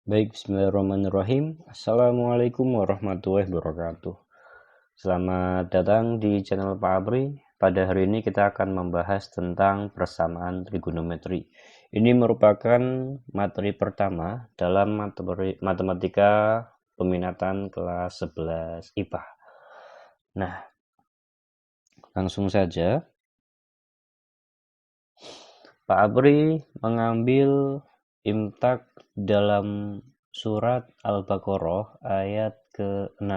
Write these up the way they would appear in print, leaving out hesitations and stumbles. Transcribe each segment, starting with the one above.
Baik, bismillahirrahmanirrahim. Assalamualaikum warahmatullahi wabarakatuh. Selamat datang di channel Pak Abri. Pada hari ini kita akan membahas tentang persamaan trigonometri. Ini merupakan materi pertama dalam matematika peminatan kelas 11 IPA. Nah, langsung saja. Pak Abri mengambil imtak dalam surat Al-Baqarah ayat ke-6.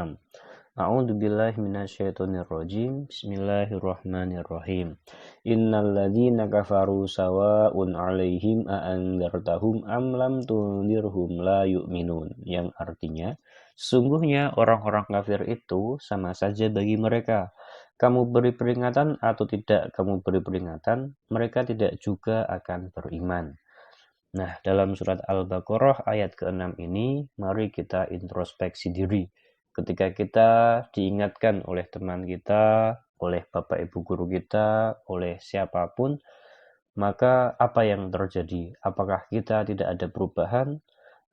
A'udzubillahi minasyaitonirrajim. Bismillahirrahmanirrahim. Innal ladzina kafaru sawa'un 'alaihim a'andzartahum am lam tundirhum la yu'minun. Yang artinya, sesungguhnya orang-orang kafir itu sama saja bagi mereka. Kamu beri peringatan atau tidak kamu beri peringatan, mereka tidak juga akan beriman. Nah, dalam surat Al-Baqarah ayat ke-6 ini, mari kita introspeksi diri. Ketika kita diingatkan oleh teman kita, oleh Bapak Ibu guru kita, oleh siapapun, maka apa yang terjadi? Apakah kita tidak ada perubahan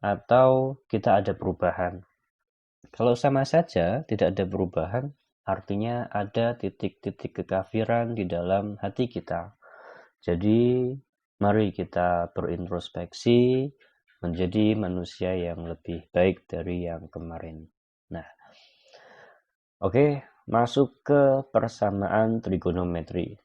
atau kita ada perubahan? Kalau sama saja tidak ada perubahan, artinya ada titik-titik kekafiran di dalam hati kita. Jadi, mari kita berintrospeksi menjadi manusia yang lebih baik dari yang kemarin. Nah, oke, masuk ke persamaan trigonometri.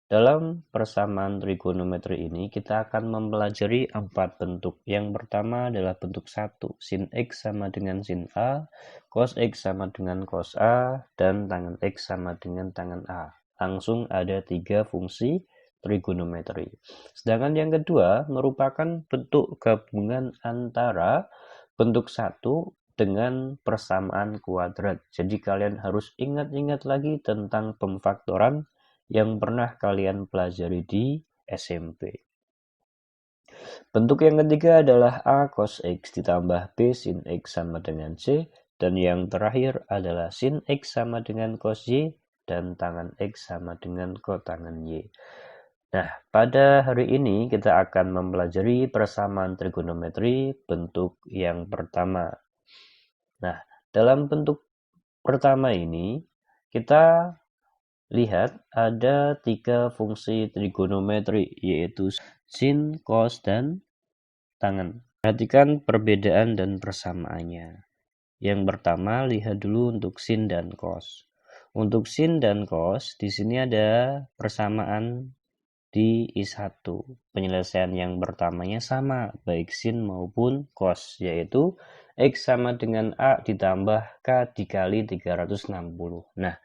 Dalam persamaan trigonometri ini, kita akan mempelajari 4 bentuk. Yang pertama adalah bentuk 1, sin X sama dengan sin A, cos X sama dengan cos A, dan tangen X sama dengan tangen A. Langsung ada 3 fungsi trigonometri. Sedangkan yang kedua merupakan bentuk gabungan antara bentuk 1 dengan persamaan kuadrat. Jadi kalian harus ingat-ingat lagi tentang pemfaktoran yang pernah kalian pelajari di SMP. Bentuk yang ketiga adalah A cos X ditambah B sin X sama dengan C, dan yang terakhir adalah sin X sama dengan cos Y, dan tangen X sama dengan kotangen Y. Nah, pada hari ini kita akan mempelajari persamaan trigonometri bentuk yang pertama. Nah, dalam bentuk pertama ini, kita lihat ada 3 fungsi trigonometri, yaitu sin, cos, dan tangen. Perhatikan perbedaan dan persamaannya. Yang pertama, lihat dulu untuk sin dan cos. Untuk sin dan cos, di sini ada persamaan di I1. Penyelesaian yang pertamanya sama, baik sin maupun cos, yaitu X sama dengan A ditambah K dikali 360. Nah,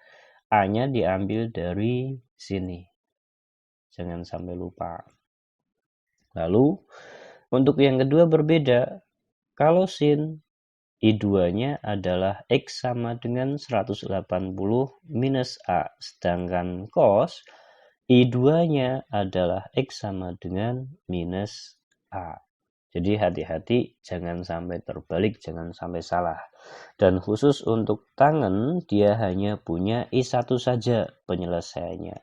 A-nya diambil dari sini. Jangan sampai lupa. Lalu, untuk yang kedua berbeda. Kalau sin, I2-nya adalah X sama dengan 180 minus A. Sedangkan cos, I2-nya adalah X sama dengan minus A. Jadi hati-hati, jangan sampai terbalik, jangan sampai salah. Dan khusus untuk tangen, dia hanya punya I1 saja penyelesaiannya.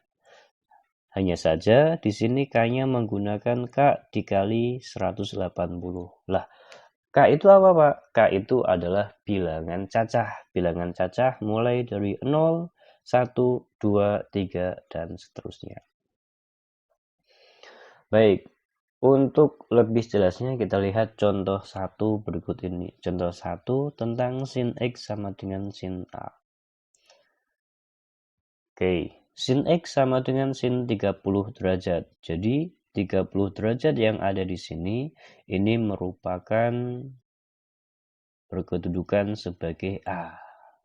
Hanya saja di sini K-nya menggunakan K dikali 180. Lah, K itu apa, Pak? K itu adalah bilangan cacah. Bilangan cacah mulai dari 0, 1, 2, 3, dan seterusnya. Baik. Untuk lebih jelasnya kita lihat contoh 1 berikut ini. Contoh 1 tentang sin X sama dengan sin A. Oke, sin X sama dengan sin 30 derajat. Jadi 30 derajat yang ada di sini ini merupakan berkedudukan sebagai A.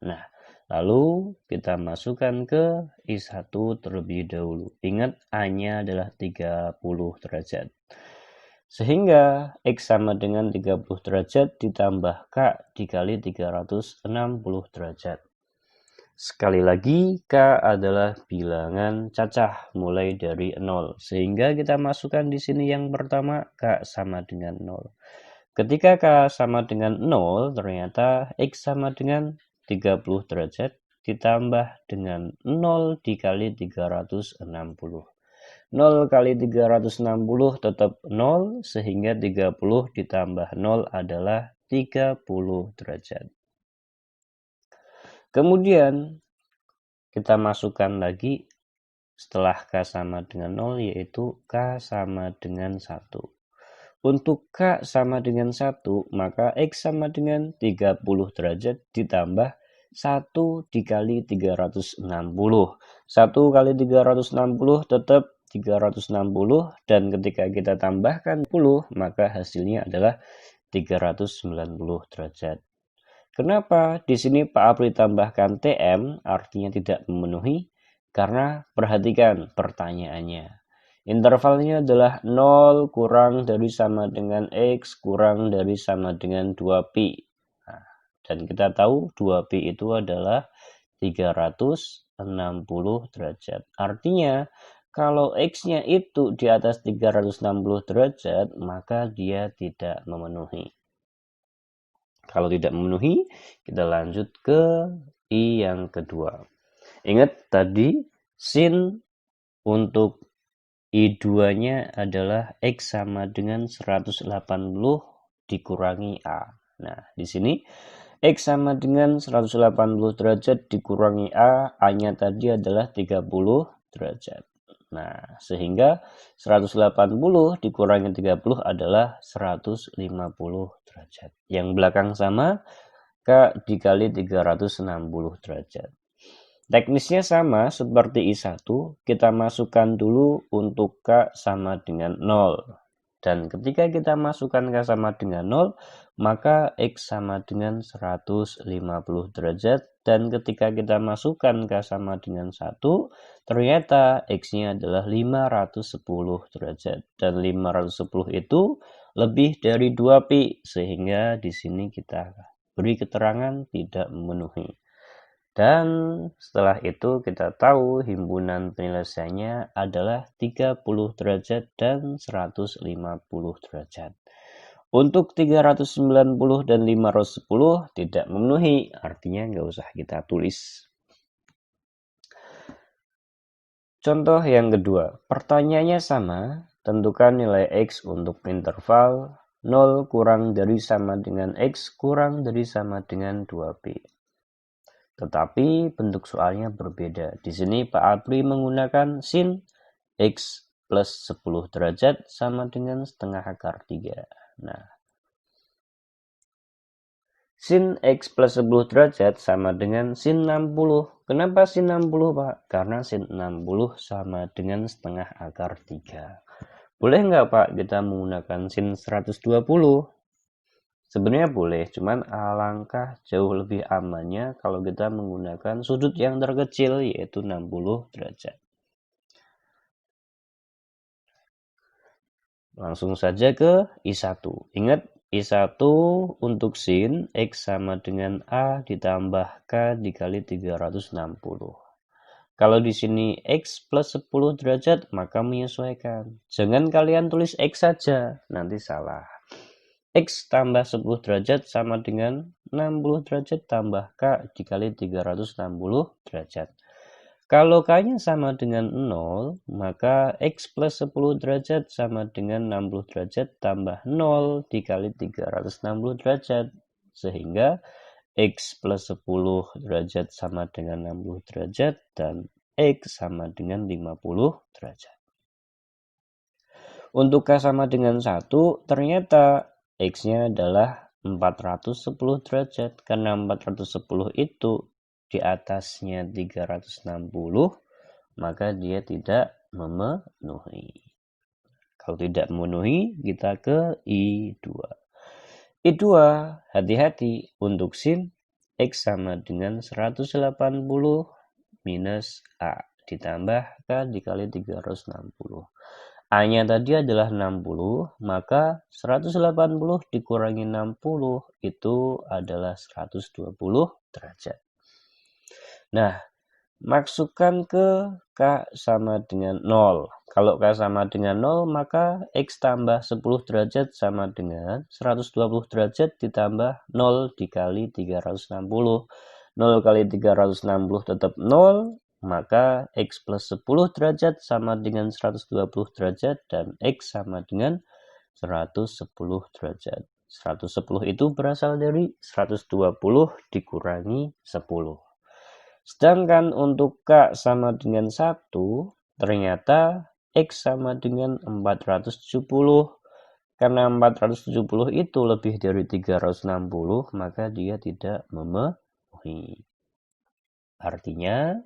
Nah, lalu kita masukkan ke I1 terlebih dahulu. Ingat A-nya adalah 30 derajat. Sehingga X sama dengan 30 derajat ditambah K dikali 360 derajat. Sekali lagi, K adalah bilangan cacah mulai dari 0. Sehingga kita masukkan di sini yang pertama, K sama dengan 0. Ketika K sama dengan 0, ternyata X sama dengan 30 derajat ditambah dengan 0 dikali 360. 0 kali 360 tetap 0, sehingga 30 ditambah 0 adalah 30 derajat. Kemudian kita masukkan lagi setelah K sama dengan 0, yaitu K sama dengan 1. Untuk K sama dengan 1, maka X sama dengan 30 derajat ditambah 1 dikali 360. 1 kali 360 tetap 360, dan ketika kita tambahkan 10, maka hasilnya adalah 390 derajat. Kenapa di sini Pak Apri tambahkan TM, artinya tidak memenuhi? Karena perhatikan pertanyaannya. Intervalnya adalah 0 kurang dari sama dengan X kurang dari sama dengan 2pi. Nah, dan kita tahu 2pi itu adalah 360 derajat. Artinya, kalau X-nya itu di atas 360 derajat, maka dia tidak memenuhi. Kalau tidak memenuhi, kita lanjut ke I yang kedua. Ingat tadi sin untuk I2-nya adalah X sama dengan 180 dikurangi A. Nah, di sini X sama dengan 180 derajat dikurangi A, A-nya tadi adalah 30 derajat. Nah, sehingga 180 dikurangi 30 adalah 150 derajat. Yang belakang sama, K dikali 360 derajat. Teknisnya sama seperti I1, kita masukkan dulu untuk K sama dengan 0. Dan ketika kita masukkan K sama dengan 0, maka X sama dengan 150 derajat. Dan ketika kita masukkan K sama dengan 1, ternyata X-nya adalah 510 derajat. Dan 510 itu lebih dari 2pi, sehingga di sini kita beri keterangan tidak memenuhi. Dan setelah itu kita tahu himpunan penyelesaiannya adalah 30 derajat dan 150 derajat. Untuk 390 dan 510 tidak memenuhi, artinya nggak usah kita tulis. Contoh yang kedua, pertanyaannya sama, tentukan nilai X untuk interval 0 kurang dari sama dengan X kurang dari sama dengan 2pi. Tetapi bentuk soalnya berbeda. Di sini Pak Apri menggunakan sin X plus 10 derajat sama dengan setengah akar 3. Nah, sin X plus 10 derajat sama dengan sin 60. Kenapa sin 60, Pak? Karena sin 60 sama dengan setengah akar 3. Boleh nggak, Pak, kita menggunakan sin 120? Sebenarnya boleh, cuman alangkah jauh lebih amannya kalau kita menggunakan sudut yang terkecil, yaitu 60 derajat. Langsung saja ke I1. Ingat, I1 untuk sin X sama dengan A ditambah K dikali 360. Kalau di sini X plus 10 derajat, maka menyesuaikan. Jangan kalian tulis X saja, nanti salah. X tambah 10 derajat sama dengan 60 derajat tambah K dikali 360 derajat. Kalau K-nya sama dengan 0, maka X plus 10 derajat sama dengan 60 derajat tambah 0 dikali 360 derajat. Sehingga X plus 10 derajat sama dengan 60 derajat dan X sama dengan 50 derajat. Untuk K sama dengan 1, ternyata X-nya adalah 410 derajat. Karena 410 itu di atasnya 360, maka dia tidak memenuhi. Kalau tidak memenuhi, kita ke I2. I2, hati-hati untuk sin X sama dengan 180 minus A ditambah K dikali 360. A-nya tadi adalah 60, maka 180 dikurangi 60 itu adalah 120 derajat. Nah, masukkan ke K sama dengan 0. Kalau K sama dengan 0, maka X tambah 10 derajat sama dengan 120 derajat ditambah 0 dikali 360. 0 kali 360 tetap 0. Maka X plus 10 derajat sama dengan 120 derajat dan X sama dengan 110 derajat. 110 itu berasal dari 120 dikurangi 10. Sedangkan untuk K sama dengan 1, ternyata X sama dengan 470. Karena 470 itu lebih dari 360, maka dia tidak memenuhi. Artinya,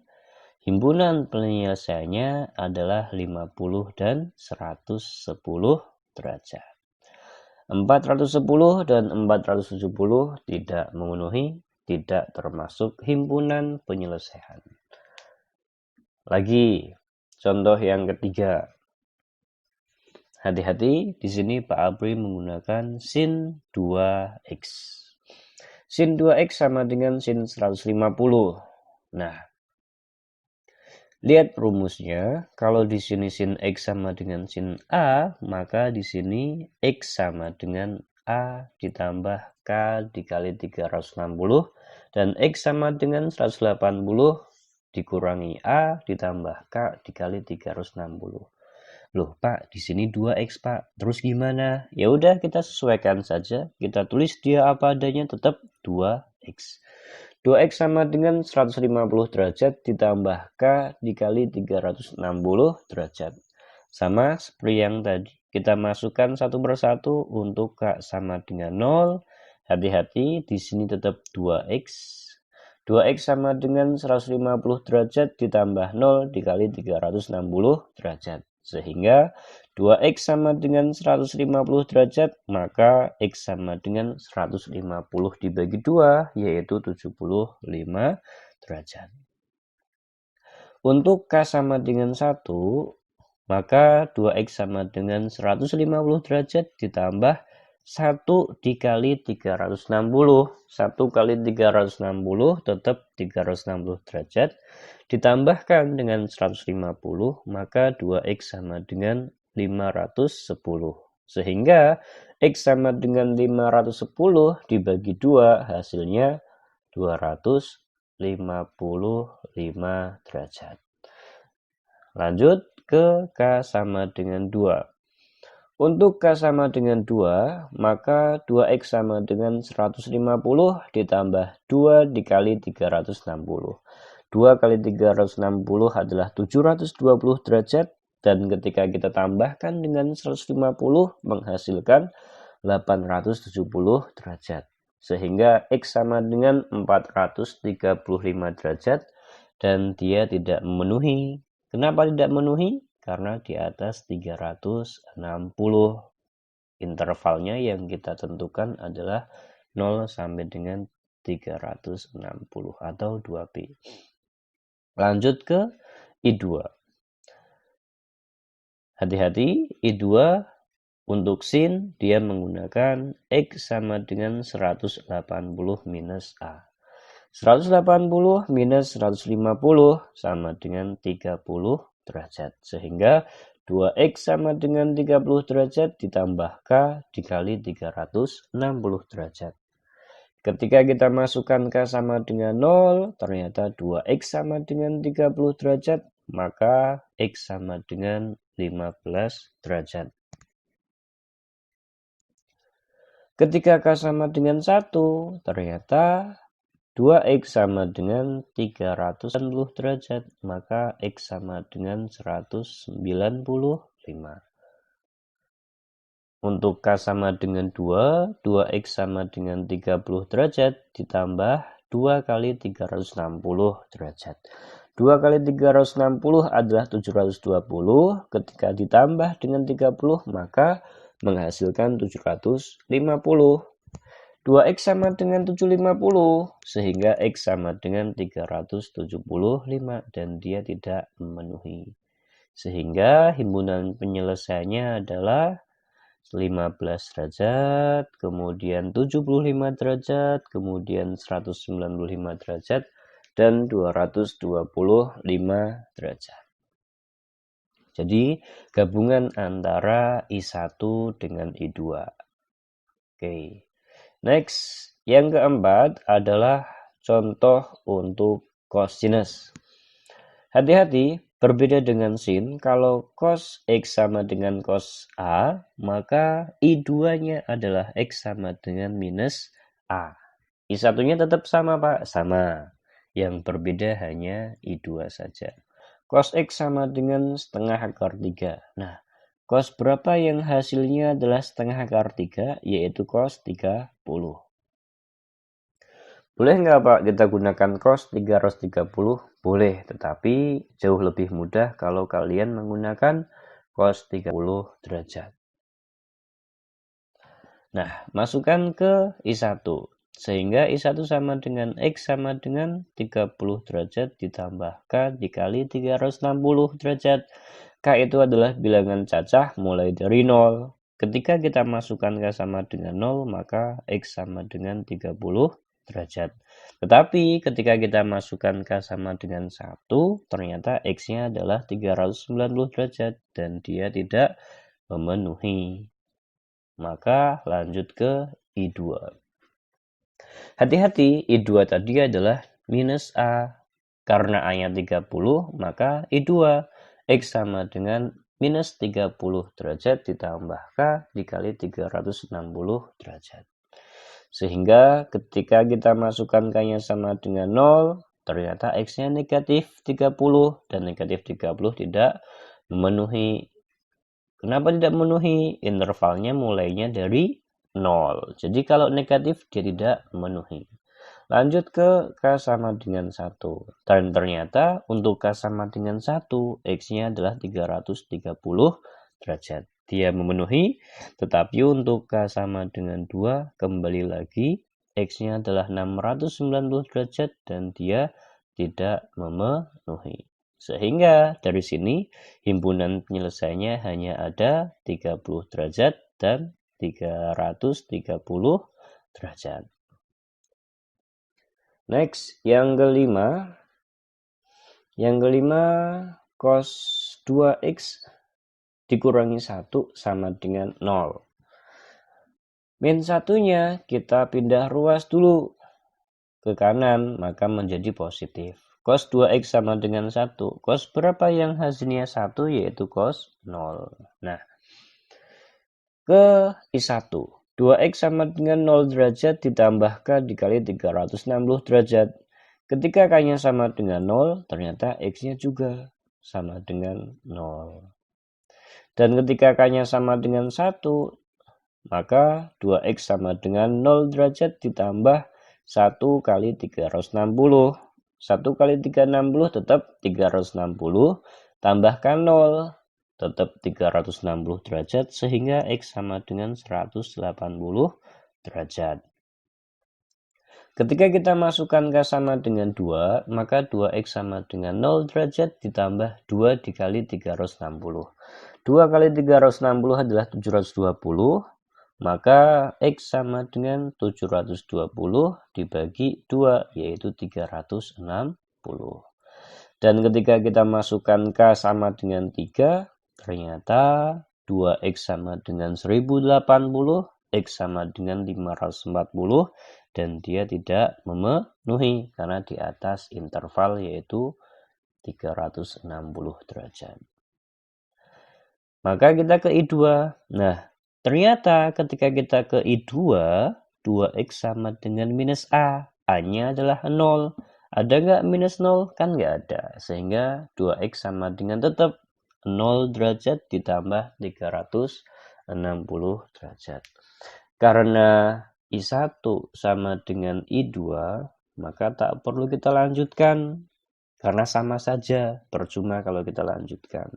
himpunan penyelesaiannya adalah 50 dan 110 derajat. 410 dan 470 tidak memenuhi, tidak termasuk himpunan penyelesaian. Lagi, contoh yang ketiga. Hati-hati, di sini Pak Apri menggunakan sin 2x. Sin 2x sama dengan sin 150. Nah, lihat rumusnya. Kalau di sini sin x sama dengan sin a, maka di sini x sama dengan a ditambah k dikali 360 dan x sama dengan 180 dikurangi a ditambah k dikali 360. Loh Pak, di sini 2x Pak. Terus gimana? Ya udah kita sesuaikan saja. Kita tulis dia apa adanya tetap 2x. 2x sama dengan 150 derajat ditambah k dikali 360 derajat. Sama seperti yang tadi. Kita masukkan satu persatu untuk k sama dengan 0. Hati-hati, di sini tetap 2x. 2x sama dengan 150 derajat ditambah 0 dikali 360 derajat. Sehingga 2x sama dengan 150 derajat, maka x sama dengan 150 dibagi 2, yaitu 75 derajat. Untuk k sama dengan 1, maka 2x sama dengan 150 derajat ditambah 1 dikali 360. 1 kali 360 tetap 360 derajat. Ditambahkan dengan 150, maka 2x sama dengan 510. Sehingga x sama dengan 510 dibagi 2, hasilnya 255 derajat. Lanjut ke k sama dengan 2. Untuk k sama dengan 2, maka 2x sama dengan 150 ditambah 2 dikali 360. 2 kali 360 adalah 720 derajat, dan ketika kita tambahkan dengan 150 menghasilkan 870 derajat. Sehingga x sama dengan 435 derajat, dan dia tidak memenuhi. Kenapa tidak memenuhi? Karena di atas 360. Intervalnya yang kita tentukan adalah 0 sampai dengan 360 atau 2pi. Lanjut ke I2. Hati-hati, I2 untuk sin dia menggunakan x sama dengan 180 minus a. 180 minus 150 sama dengan 30 derajat. Sehingga 2x sama dengan 30 derajat ditambah k dikali 360 derajat. Ketika kita masukkan k sama dengan 0, ternyata 2x sama dengan 30 derajat, maka x sama dengan 15 derajat. Ketika k sama dengan 1, ternyata 2x sama dengan 360 derajat, maka x sama dengan 195. Untuk k sama dengan 2, 2x sama dengan 30 derajat ditambah 2 kali 360 derajat. 2 kali 360 adalah 720, ketika ditambah dengan 30 maka menghasilkan 750. 2x sama dengan 750, sehingga x sama dengan 375 dan dia tidak memenuhi. Sehingga himpunan penyelesaiannya adalah 15 derajat, kemudian 75 derajat, kemudian 195 derajat, dan 225 derajat. Jadi gabungan antara I1 dengan I2. Oke. Next, yang keempat adalah contoh untuk cosinus. Hati-hati, Berbeda dengan sin, kalau cos X sama dengan cos A, maka I2-nya adalah X sama dengan minus A. I1-nya tetap sama, Pak? Sama. Yang berbeda hanya I2 saja. Cos X sama dengan setengah akar 3. Nah, cos berapa yang hasilnya adalah setengah akar 3, yaitu cos 30. Boleh nggak Pak kita gunakan cos 330? Boleh, tetapi jauh lebih mudah kalau kalian menggunakan cos 30 derajat. Nah, masukkan ke I1. Sehingga I1 sama dengan X sama dengan 30 derajat ditambah K dikali 360 derajat. K itu adalah bilangan cacah mulai dari 0. Ketika kita masukkan K sama dengan 0, maka X sama dengan 30 derajat. Tetapi ketika kita masukkan K sama dengan 1, ternyata X-nya adalah 390 derajat dan dia tidak memenuhi. Maka lanjut ke I2. Hati-hati, I2 tadi adalah minus A. Karena A-nya 30, maka I2 X sama dengan minus 30 derajat ditambah K dikali 360 derajat. Sehingga ketika kita masukkan K-nya sama dengan 0, ternyata X-nya negatif 30 dan negatif 30 tidak memenuhi. Kenapa tidak memenuhi? Intervalnya mulainya dari 0. Jadi kalau negatif dia tidak memenuhi. Lanjut ke K sama dengan 1. Dan ternyata untuk K sama dengan 1, X-nya adalah 330 derajat. Dia memenuhi, tetapi untuk K sama dengan 2, kembali lagi, X-nya adalah 690 derajat dan dia tidak memenuhi. Sehingga dari sini himpunan penyelesaiannya hanya ada 30 derajat dan 330 derajat. Next, yang kelima cos 2x dikurangi 1 sama dengan 0. Min satunya kita pindah ruas dulu ke kanan, maka menjadi positif. Cos 2x sama dengan 1. Cos berapa yang hasilnya 1, yaitu cos 0. Nah, ke I1. 2x sama dengan 0 derajat ditambah K dikali 360 derajat. Ketika K-nya sama dengan 0, ternyata X-nya juga sama dengan 0. Dan ketika K-nya sama dengan 1, maka 2x sama dengan 0 derajat ditambah 1 kali 360. 1 kali 360 tetap 360, tambahkan 0, tetap 360 derajat, sehingga X sama dengan 180 derajat. Ketika kita masukkan K sama dengan 2, maka 2X sama dengan 0 derajat ditambah 2 dikali 360. 2 kali 360 adalah 720. Maka X sama dengan 720 dibagi 2, yaitu 360. Dan ketika kita masukkan K sama dengan 3, ternyata 2X sama dengan 1080, X sama dengan 540, dan dia tidak memenuhi karena di atas interval yaitu 360 derajat. Maka kita ke I2. Nah, ternyata ketika kita ke I2, 2X sama dengan minus A. A-nya adalah 0. Ada nggak minus 0? Kan nggak ada. Sehingga 2X sama dengan tetap 0 derajat ditambah 360 derajat. Karena I1 sama dengan I2, maka tak perlu kita lanjutkan. Karena sama saja, percuma kalau kita lanjutkan.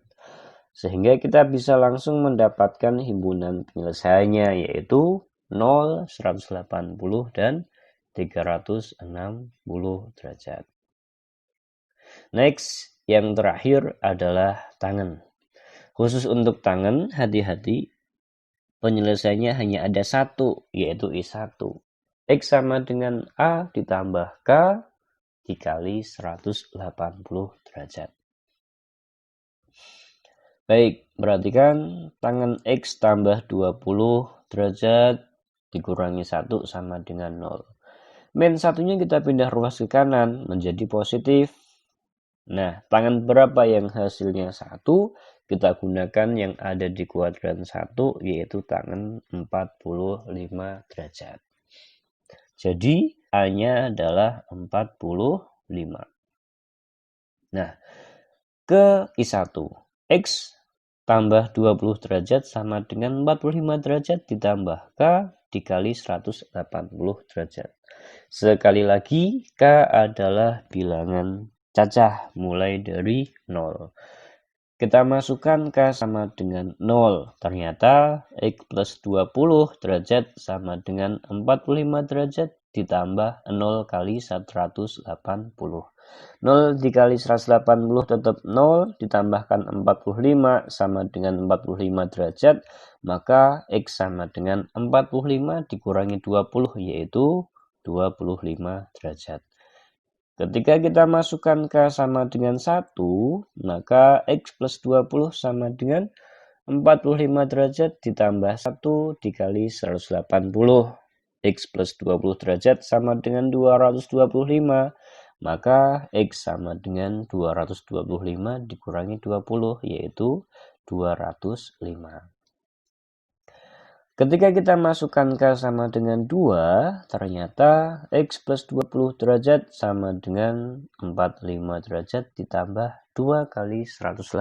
Sehingga kita bisa langsung mendapatkan himpunan penyelesaiannya, yaitu 0, 180, dan 360 derajat. Next, yang terakhir adalah tangen. Khusus untuk tangen, hati-hati, penyelesaiannya hanya ada satu, yaitu I1. X sama dengan A ditambah K dikali 180 derajat. Baik, perhatikan tangen X tambah 20 derajat dikurangi 1 sama dengan 0. Min satunya kita pindah ruas ke kanan menjadi positif. Nah, tangan berapa yang hasilnya 1? Kita gunakan yang ada di kuadran 1, yaitu tangan 45 derajat. Jadi, A-nya adalah 45. Nah, ke I1. X tambah 20 derajat sama dengan 45 derajat ditambah K dikali 180 derajat. Sekali lagi, K adalah bilangan cacah mulai dari 0. Kita masukkan K sama dengan 0. Ternyata X plus 20 derajat sama dengan 45 derajat ditambah 0 kali 180. 0 dikali 180 tetap 0, ditambahkan 45 sama dengan 45 derajat, maka X sama dengan 45 dikurangi 20, yaitu 25 derajat. Ketika kita masukkan K sama dengan 1, maka X plus 20 sama dengan 45 derajat ditambah 1 dikali 180. X plus 20 derajat sama dengan 225. Maka X sama dengan 225 dikurangi 20, yaitu 205. Ketika kita masukkan K sama dengan 2, ternyata X plus 20 derajat sama dengan 45 derajat ditambah 2 kali 180.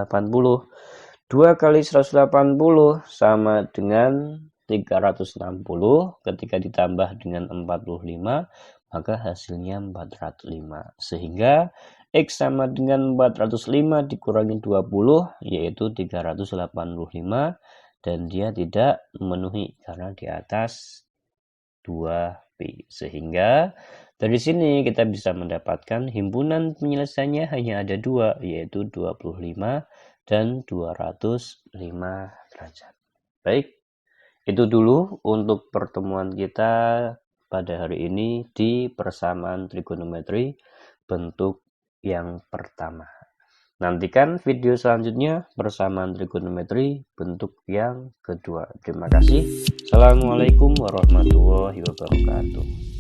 2 kali 180 sama dengan 360. Ketika ditambah dengan 45, maka hasilnya 405. Sehingga X sama dengan 405 dikurangi 20, yaitu 385. Dan dia tidak memenuhi karena di atas 2pi. Sehingga dari sini kita bisa mendapatkan himpunan penyelesaiannya hanya ada 2, yaitu 25 dan 205 derajat. Baik, itu dulu untuk pertemuan kita pada hari ini di persamaan trigonometri bentuk yang pertama. Nantikan video selanjutnya persamaan trigonometri bentuk yang kedua. Terima kasih. Assalamualaikum warahmatullahi wabarakatuh.